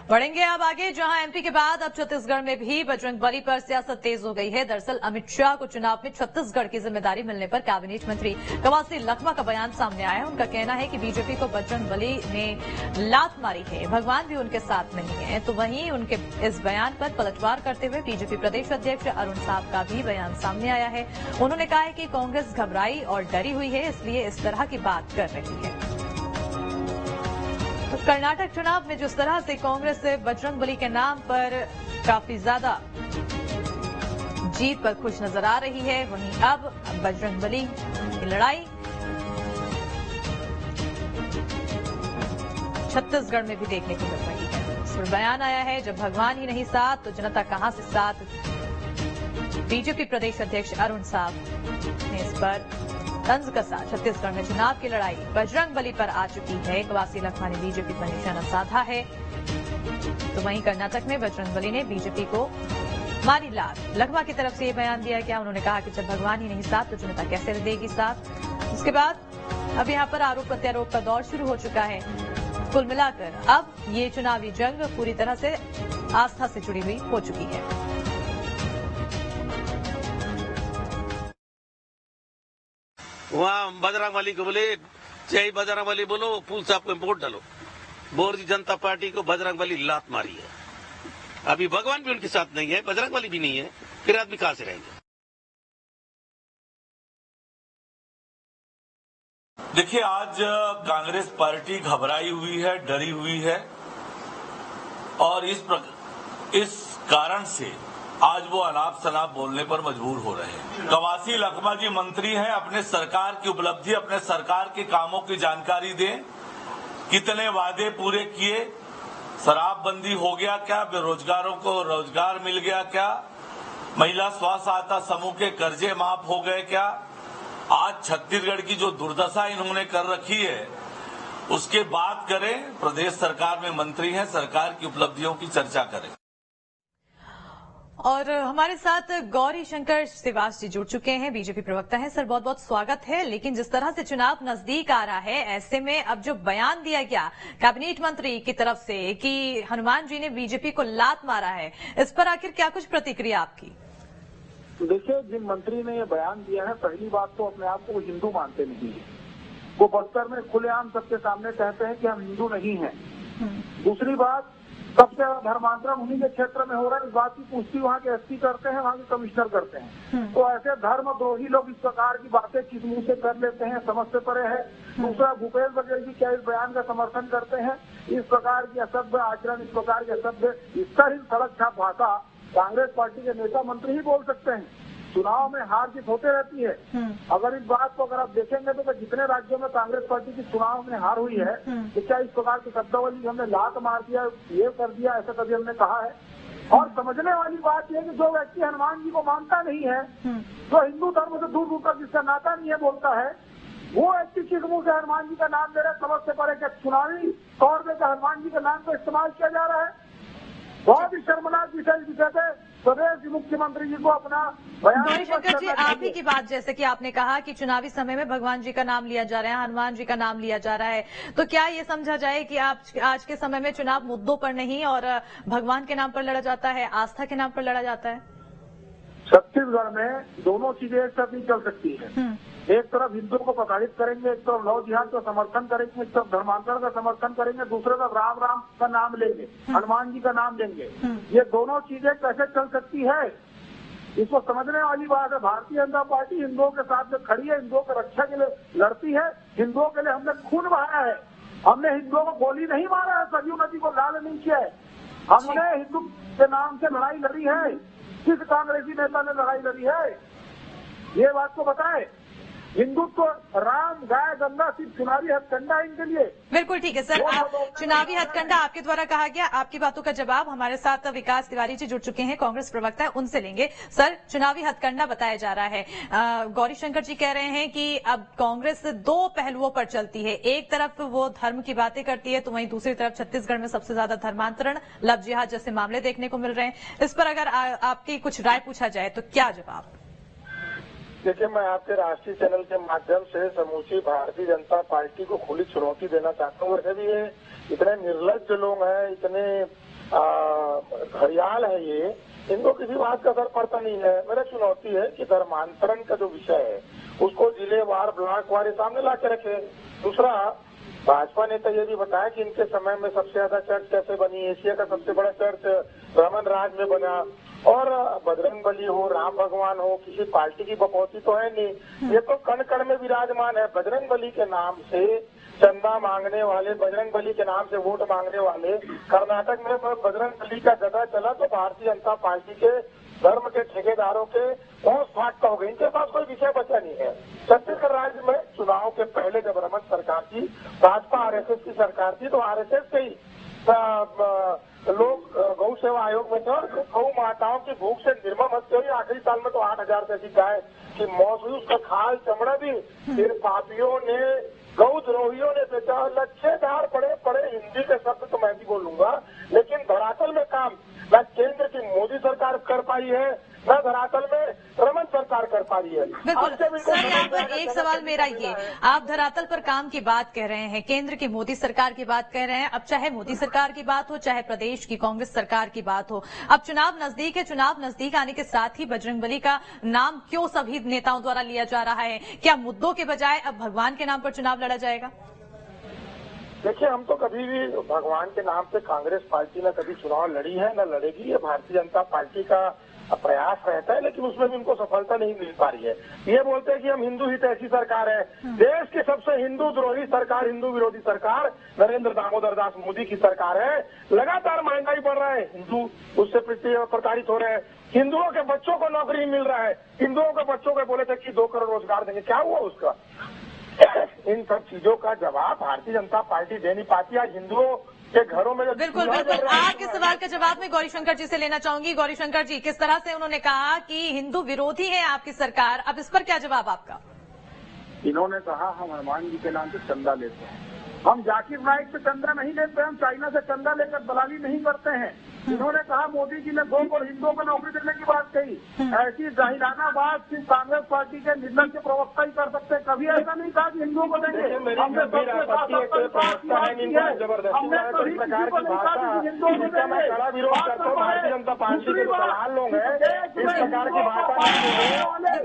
बढ़ेंगे अब आगे, जहां एमपी के बाद अब छत्तीसगढ़ में भी बजरंगबली पर सियासत तेज हो गई है। दरअसल अमित शाह को चुनाव में छत्तीसगढ़ की जिम्मेदारी मिलने पर कैबिनेट मंत्री कवासी लखमा का बयान सामने आया है। उनका कहना है कि बीजेपी को बजरंगबली ने लात मारी है, भगवान भी उनके साथ नहीं है। तो वहीं उनके इस बयान पर पलटवार करते हुए बीजेपी प्रदेश अध्यक्ष अरुण साहब का भी बयान सामने आया है। उन्होंने कहा है कि कांग्रेस घबराई और डरी हुई है, इसलिए इस तरह की बात कर रही है। तो कर्नाटक चुनाव में जिस तरह से कांग्रेस बजरंगबली के नाम पर काफी ज्यादा जीत पर खुश नजर आ रही है, वहीं अब बजरंगबली की लड़ाई छत्तीसगढ़ में भी देखने को मिल रही है। इस पर बयान आया है, जब भगवान ही नहीं साथ तो जनता कहां से साथ। बीजेपी प्रदेश अध्यक्ष अरुण साहब ने इस पर तंज कसा। छत्तीसगढ़ में चुनाव की लड़ाई बजरंगबली पर आ चुकी है। कवासी लखमा ने बीजेपी पर निशाना साधा है। तो वहीं कर्नाटक में बजरंगबली ने बीजेपी को मारी लात। लखमा की तरफ से ये बयान दिया गया। उन्होंने कहा कि जब भगवान ही नहीं साथ तो जनता कैसे देगी साथ। उसके बाद अब यहां पर आरोप प्रत्यारोप का दौर शुरू हो चुका है। कुल मिलाकर अब ये चुनावी जंग पूरी तरह से आस्था से जुड़ी हुई हो चुकी है। वहाँ बजरंगबली को बोले जय बजरंगबली बोलो, फूल साहब को वोट डालो। भारतीय जनता पार्टी को बजरंगबली लात मारी है। अभी भगवान भी उनके साथ नहीं है, बजरंगबली भी नहीं है, फिर आदमी कहां से रहेंगे। देखिए, आज कांग्रेस पार्टी घबराई हुई है, डरी हुई है और इस कारण से आज वो अनाप शनाप बोलने पर मजबूर हो रहे हैं। कवासी लखमा जी मंत्री हैं, अपने सरकार की उपलब्धि, अपने सरकार के कामों की जानकारी दें। कितने वादे पूरे किए, शराबबंदी हो गया क्या, बेरोजगारों को रोजगार मिल गया क्या, महिला स्व सहायता समूह के कर्जे माफ हो गए क्या। आज छत्तीसगढ़ की जो दुर्दशा इन्होंने कर रखी है उसके बात करें। प्रदेश सरकार में मंत्री हैं, सरकार की उपलब्धियों की चर्चा करें। और हमारे साथ गौरी शंकर श्रीवास जी जुड़ चुके हैं, बीजेपी प्रवक्ता हैं। सर, बहुत बहुत स्वागत है। लेकिन जिस तरह से चुनाव नजदीक आ रहा है, ऐसे में अब जो बयान दिया गया कैबिनेट मंत्री की तरफ से कि हनुमान जी ने बीजेपी को लात मारा है, इस पर आखिर क्या कुछ प्रतिक्रिया आपकी? देखिए, जिन मंत्री ने ये बयान दिया है, पहली बात तो अपने आप को वो हिंदू मानते नहीं है। वो बस्तर में खुलेआम सबके सामने कहते हैं कि हम हिंदू नहीं हैं। दूसरी बात, सबसे ज्यादा धर्मांतरण उन्हीं के क्षेत्र में हो रहा है। इस बात की पुष्टि वहाँ के एसपी करते हैं, वहाँ के कमिश्नर करते हैं। तो ऐसे धर्मद्रोही लोग इस प्रकार की बातें किस मुंह से कर लेते हैं, समझ से परे है। दूसरा, भूपेश बघेल जी क्या इस बयान का समर्थन करते हैं? इस प्रकार की असभ्य आचरण, इस प्रकार के असभ्य स्तरहीन सड़क छाप भाषा कांग्रेस पार्टी के नेता मंत्री ही बोल सकते हैं। चुनाव में हार जीत होते रहती है। अगर इस बात को अगर आप देखेंगे तो जितने राज्यों में कांग्रेस पार्टी की चुनाव में हार हुई है, तो क्या इस प्रकार की शब्दावली हमने लात मार दिया, ये कर दिया, ऐसा कभी हमने कहा है? और समझने वाली बात यह है कि जो व्यक्ति हनुमान जी को मानता नहीं है, जो हिंदू धर्म से दूर दूर तक जिसका नाता नहीं है बोलता है, वो व्यक्ति किस मुंह से हनुमान जी का नाम ले रहा है? समझ से परे क्या चुनावी तौर पर हनुमान जी का नाम को इस्तेमाल किया जा रहा है? बहुत ही शर्मनाक विषय पे प्रदेश मुख्यमंत्री जी को अपना बयान। गौरीशंकर जी, आप ही की बात, जैसे कि आपने कहा कि चुनावी समय में भगवान जी का नाम लिया जा रहा है, हनुमान जी का नाम लिया जा रहा है, तो क्या ये समझा जाए कि आज के समय में चुनाव मुद्दों पर नहीं और भगवान के नाम पर लड़ा जाता है, आस्था के नाम पर लड़ा जाता है? छत्तीसगढ़ में दोनों चीजें एक साथ नहीं चल सकती है। एक तरफ हिंदुओं को प्रताड़ित करेंगे, एक तरफ लव जिहाद का समर्थन करेंगे, एक तरफ धर्मांतरण का समर्थन करेंगे, दूसरे तरफ राम राम का नाम लेंगे, हनुमान जी का नाम लेंगे। ये दोनों चीजें कैसे चल सकती है, इसको समझने वाली बात है। भारतीय जनता पार्टी हिंदुओं के साथ में खड़ी है, हिंदुओं की रक्षा के लिए लड़ती है। हिंदुओं के लिए हमने खून बहाया है, हमने हिंदुओं को गोली नहीं मारा है, सरयू नदी को लाल नहीं किया है। हमने हिंदू के नाम से लड़ाई लड़ी है। किस कांग्रेसी नेता ने लड़ाई लड़ी है, ये बात को बताए। हिंदुत्व, राम, गाय, गंगा सिर्फ चुनावी हथकंडा इनके लिए। बिल्कुल ठीक है सर, चुनावी हथकंडा आपके द्वारा कहा गया। आपकी बातों का जवाब हमारे साथ विकास तिवारी जी जुड़ चुके हैं, कांग्रेस प्रवक्ता है, उनसे लेंगे। सर, चुनावी हथकंडा बताया जा रहा है। गौरीशंकर जी कह रहे हैं कि अब कांग्रेस दो पहलुओं पर चलती है, एक तरफ वो धर्म की बातें करती है, तो वहीं दूसरी तरफ छत्तीसगढ़ में सबसे ज्यादा धर्मांतरण, लव जिहाद जैसे मामले देखने को मिल रहे हैं। इस पर अगर आपकी कुछ राय पूछा जाए तो क्या जवाब? देखिए, मैं आपके राष्ट्रीय चैनल के माध्यम से समूची भारतीय जनता पार्टी को खुली चुनौती देना चाहता हूँ। वैसे भी ये इतने निर्लज्ज लोग हैं, इतने घड़ियाल है ये, इनको किसी बात का असर पड़ता नहीं है। मेरा चुनौती है कि धर्मांतरण का जो विषय है उसको जिलेवार ब्लॉक वार सामने ला के रखे। दूसरा, भाजपा नेता ये भी बताया कि इनके समय में सबसे ज्यादा चर्च कैसे बनी, एशिया का सबसे बड़ा चर्च रमन राज में बना। और बजरंगबली हो, राम भगवान हो, किसी पार्टी की बकौती तो है नहीं, ये तो कण कण में विराजमान है। बजरंगबली के नाम से चंदा मांगने वाले, बजरंगबली के नाम से वोट मांगने वाले, कर्नाटक में बजरंगबली का गदा चला तो भारतीय जनता पार्टी के धर्म के ठेकेदारों के पहुंच फाटता हो गई। इनके पास कोई विषय बचा नहीं है। छत्तीसगढ़ राज्य में चुनाव के पहले जब रमन सरकार थी, भाजपा आरएसएस की सरकार थी, तो आरएसएस के ही लोग गौ सेवा आयोग में थे और गौ माताओं की भूख से निर्मम हत्या हुई। आखिरी साल में तो 8,000 से अधिक गाय की मौत हुई, उसका खाल चमड़ा भी फिर पापियों ने, गौद्रोहियों ने बेचा। लच्छेदार पड़े हिंदी के शब्द तो मैं भी बोलूंगा, लेकिन धरातल में काम न केंद्र की मोदी सरकार कर पाई है, न धरातल में रमन सरकार कर पा रही है। बिल्कुल सर, यहाँ पर एक सवाल मेरा ये, आप धरातल पर काम की बात कह रहे हैं, केंद्र की मोदी सरकार की बात कह रहे हैं। अब चाहे मोदी सरकार की बात हो, चाहे प्रदेश की कांग्रेस सरकार की बात हो, अब चुनाव नजदीक है। चुनाव नजदीक आने के साथ ही बजरंगबली का नाम क्यों सभी नेताओं द्वारा लिया जा रहा है? क्या मुद्दों के बजाय अब भगवान के नाम पर चुनाव लड़ा जाएगा? देखिए, हम तो कभी भी भगवान के नाम पे कांग्रेस पार्टी ने कभी चुनाव लड़ी है न लड़ेगी। ये भारतीय जनता पार्टी का प्रयास रहता है, लेकिन उसमें भी उनको सफलता नहीं मिल पा रही है। ये बोलते हैं कि हम हिंदू हित ऐसी सरकार है। देश की सबसे हिंदू द्रोही सरकार, हिंदू विरोधी सरकार नरेंद्र दामोदर दास मोदी की सरकार है। लगातार महंगाई बढ़ रहा है, हिंदू उससे प्रताड़ित हो रहे हैं। हिंदुओं के बच्चों को नौकरी नहीं मिल रहा है। हिंदुओं के बच्चों को बोले थे कि 2 करोड़ रोजगार देंगे, क्या हुआ उसका? इन सब चीजों का जवाब भारतीय जनता पार्टी दे नहीं पाती। आज हिंदुओं के घरों में बिल्कुल आपके सवाल के जवाब में गौरीशंकर जी से लेना चाहूंगी। गौरीशंकर जी, किस तरह से उन्होंने कहा कि हिंदू विरोधी है आपकी सरकार, अब इस पर क्या जवाब आपका? इन्होंने कहा हम हनुमान जी के नाम से चंदा लेते हैं। हम जाकिर नाइक से चंदा नहीं लेते, हम चाइना से चंदा लेकर दलाली नहीं करते हैं। इन्होंने कहा मोदी जी ने 2 करोड़ हिंदुओं को नौकरी देने की बात कही। ऐसी जाहिराना बात सिर्फ कांग्रेस पार्टी के निर्णय के प्रवक्ता ही कर सकते हैं। कभी ऐसा नहीं कहा कि हिंदुओं को देंगे। हमने कड़ा विरोध करता हूँ। भारतीय जनता पार्टी के दलाल लोग हैं, इस प्रकार की भाषा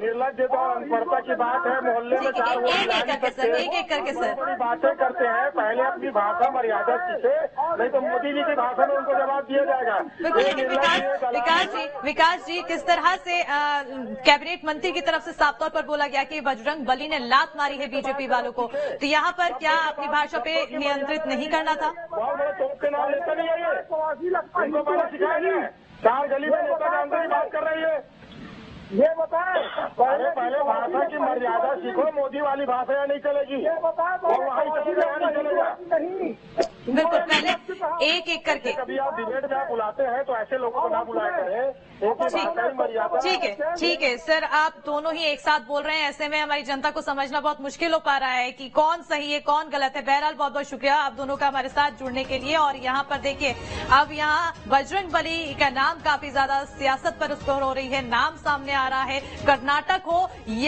निर्लज और अनपढ़ता की बात है। मोहल्ले में 4 वोट एक एक करके सर बातें करते हैं। पहले अपनी भाषा मर्यादा सीखे, नहीं तो मोदी जी की भाषा में उनको जवाब दिया जाएगा। विकास जी, किस तरह से कैबिनेट मंत्री की तरफ से साफ तौर पर बोला गया कि बजरंगबली ने लात मारी है बीजेपी वालों को, तो यहाँ पर क्या अपनी भाषा पे नियंत्रित नहीं करना था? बहुत बड़े तोप के नाम लेते नहीं है इनको पहले सिखाया गया है। 4 गली में नेता जानते ही बात कर रही है। ये बताएं, पहले भाषा की मर्यादा सीखो। मोदी वाली भाषा यहाँ नहीं चलेगी, वहाँ नहीं चलेगा। बिल्कुल, पहले एक एक करके कभी आप डिबेट में बुलाते हैं तो ऐसे लोगों को ना बुलाया करें। ठीक है सर, आप दोनों ही एक साथ बोल रहे हैं, ऐसे में हमारी जनता को समझना बहुत मुश्किल हो पा रहा है कि कौन सही है कौन गलत है। बहरहाल बहुत बहुत शुक्रिया आप दोनों का हमारे साथ जुड़ने के लिए। और यहाँ पर देखिए, अब यहाँ बजरंगबली का नाम काफी ज्यादा सियासत पर उस पर हो रही है, नाम सामने आ रहा है। कर्नाटक हो